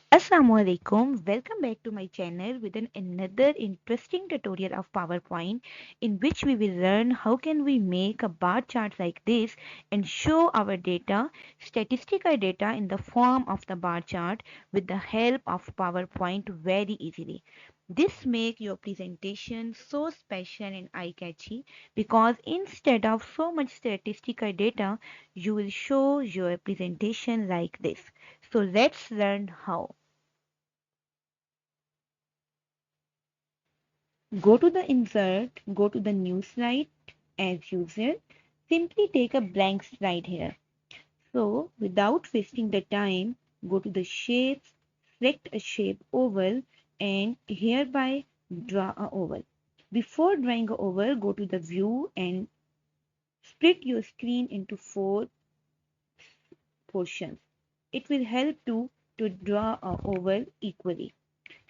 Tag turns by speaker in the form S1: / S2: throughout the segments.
S1: Assalamualaikum. Welcome back to my channel with another interesting tutorial of PowerPoint in which we will learn how can we make a bar chart like this and show our data, statistical data in the form of the bar chart with the help of PowerPoint very easily. This make your presentation so special and eye-catchy because instead of so much statistical data, you will show your presentation like this. So let's learn how. Go to the insert, go to the new slide as usual. Simply take a blank slide here. So without wasting the time, go to the shapes, select a shape oval and hereby draw a oval. Before drawing a oval, go to the view and split your screen into four portions. It will help to draw a oval equally.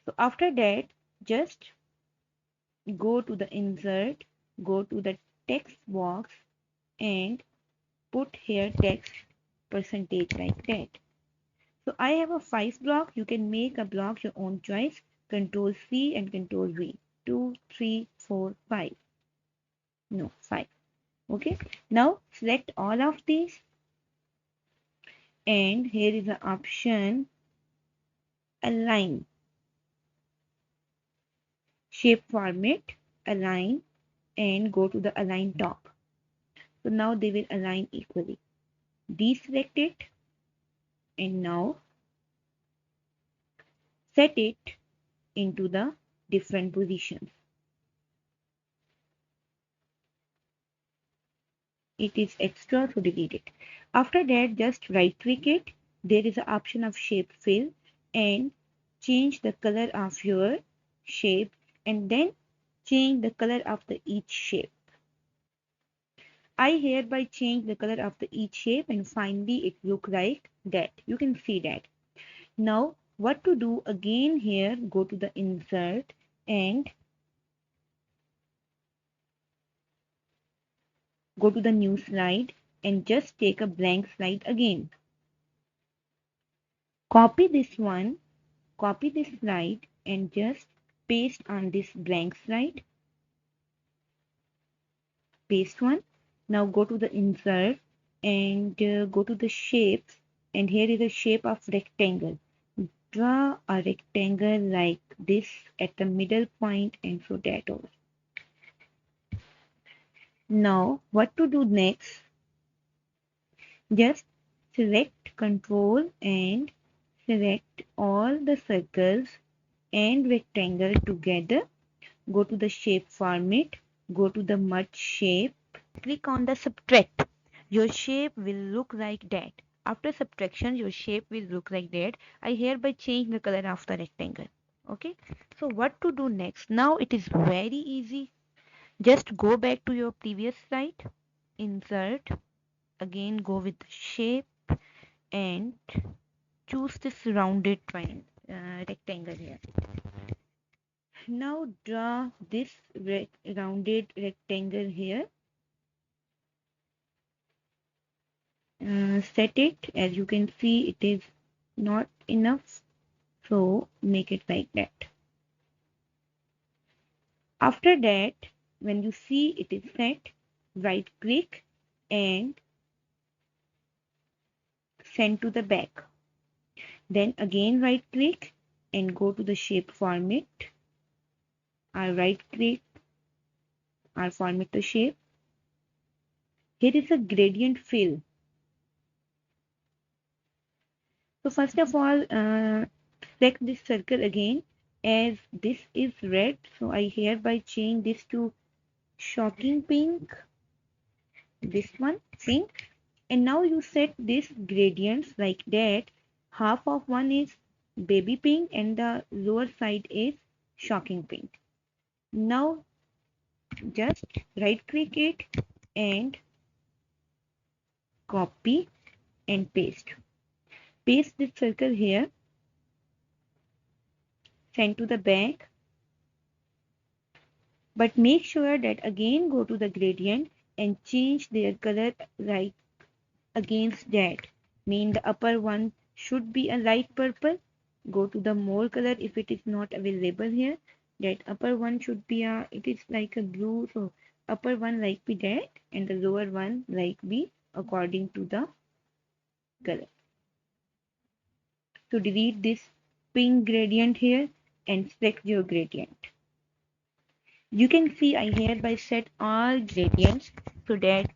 S1: So after that, just go to the insert, go to the text box and put here text percentage like that. So I have a 5 block. You can make a block your own choice. Control C and Control V. 2, 3, 4, 5. No, 5. Okay. Now select all of these and here is the option align. Shape format, align and go to the align top. So now they will align equally. Deselect it and now set it into the different positions. It is extra, so delete it. After that, just right click it. There is an option of shape fill and change the color of your shape and then change the color of the each shape. I hereby change the color of the each shape and finally it look like that. You can see that. Now what to do again here, go to the insert and go to the new slide and just take a blank slide again. Copy this one, copy this slide and just paste on this blank slide. Paste one. Now go to the insert and go to the shapes and here is a shape of rectangle. Draw a rectangle like this at the middle point and so that over. Now what to do next? Just select control and select all the circles and rectangle together. Go to the shape format, go to the merge shape, click on the subtract. Your shape will look like that. After subtraction, your shape will look like that. I hereby change the color of the rectangle. Okay. So what to do next? Now it is very easy. Just go back to your previous slide, insert, again go with the shape and choose this rounded triangle, rectangle here. Now draw this rounded rectangle here. Set it. As you can see, it is not enough. So make it like that. After that, when you see it is set, right click and send to the back. Then again right click and go to the shape format. I right click, I format the shape. Here is a gradient fill. So first of all, select this circle again as this is red. So I hereby change this to shocking pink. This one pink. And now you set this gradients like that. Half of one is baby pink and the lower side is shocking pink. Now just right click it and copy and paste. Paste this circle here. Send to the back. But make sure that again go to the gradient and change their color right against that. Mean the upper one should be a light purple, go to the more color if it is not available here. That upper one should be it is like a blue, so upper one like be that and the lower one like be according to the color. So delete this pink gradient here and select your gradient. You can see I hereby set all gradients so that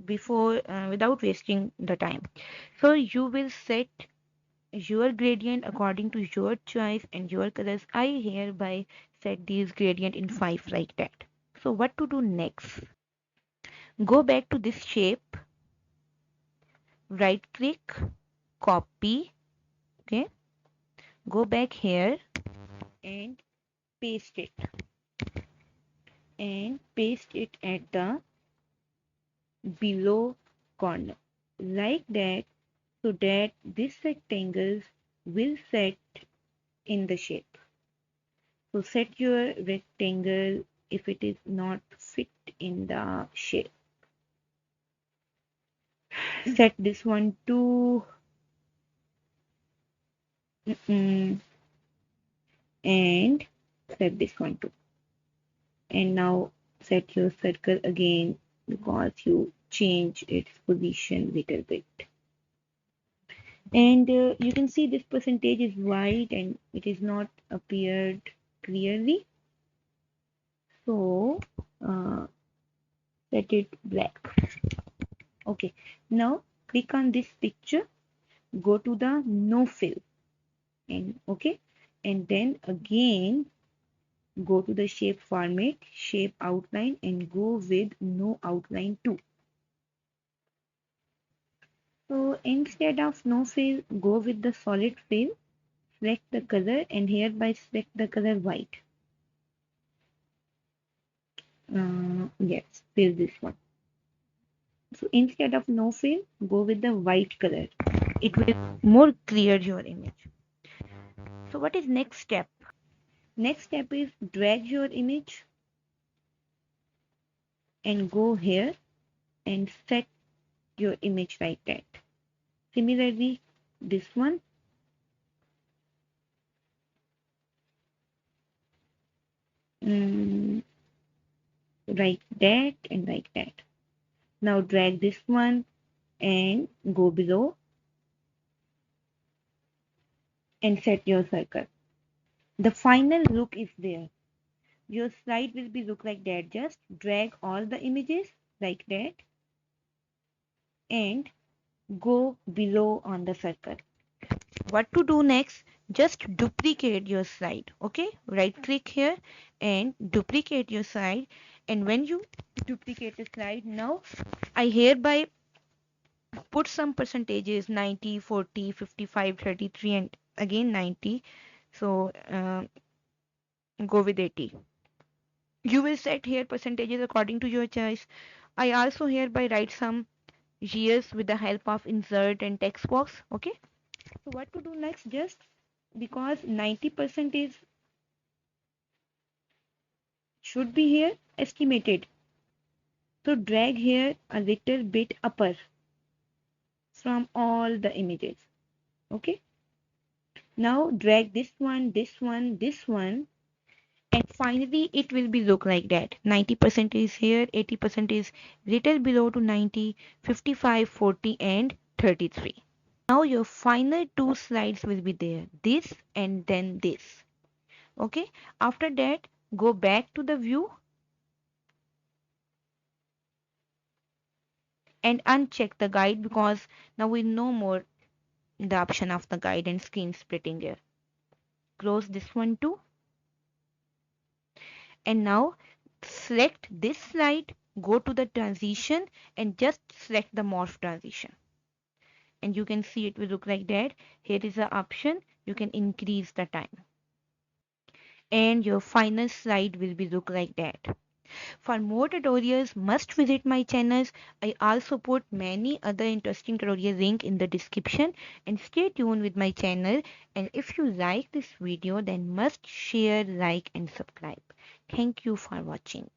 S1: before without wasting the time. So you will set your gradient according to your choice and your colors. I hereby set these gradient in 5 like that. So what to do next? Go back to this shape, right click, copy, okay, go back here and paste it at the below corner like that, so that this rectangles will set in the shape. So set your rectangle if it is not fit in the shape. Set this one to and set this one too. And now set your circle again because you change its position little bit. And you can see this percentage is white and it is not appeared clearly. So set it black. Okay, now click on this picture, go to the no fill and okay, and then again go to the shape format, shape outline and go with no outline too. So instead of no fill, go with the solid fill, select the color and hereby select the color white. Yes, fill this one. So instead of no fill, go with the white color. It will more clear your image. So what is next step? Next step is drag your image and go here and set your image like that. Similarly, this one, like that and like that. Now drag this one and go below and set your circle. The final look is there. Your slide will be look like that. Just drag all the images like that and go below on the circle. What to do next? Just duplicate your slide. Okay, right click here and duplicate your slide. And when you duplicate the slide, now I hereby put some percentages 90, 40, 55, 33, and again 90. So go with 80. You will set here percentages according to your choice. I also hereby write some years with the help of insert and text box. Okay. So what to do next? Just because 90% is should be here estimated. So drag here a little bit upper from all the images. Okay. Now drag this one, this one, this one, and finally it will be look like that. 90% is here, 80% is little below to 90, 55, 40, and 33. Now your final two slides will be there, this and then this. Okay, after that go back to the view and uncheck the guide because now we no more the option of the guide and screen splitting here. Close this one too. And now select this slide, go to the transition and just select the morph transition. And you can see it will look like that. Here is the option. You can increase the time. And your final slide will be look like that. For more tutorials, must visit my channels. I also put many other interesting tutorial link in the description and stay tuned with my channel. And if you like this video, then must share, like and subscribe. Thank you for watching.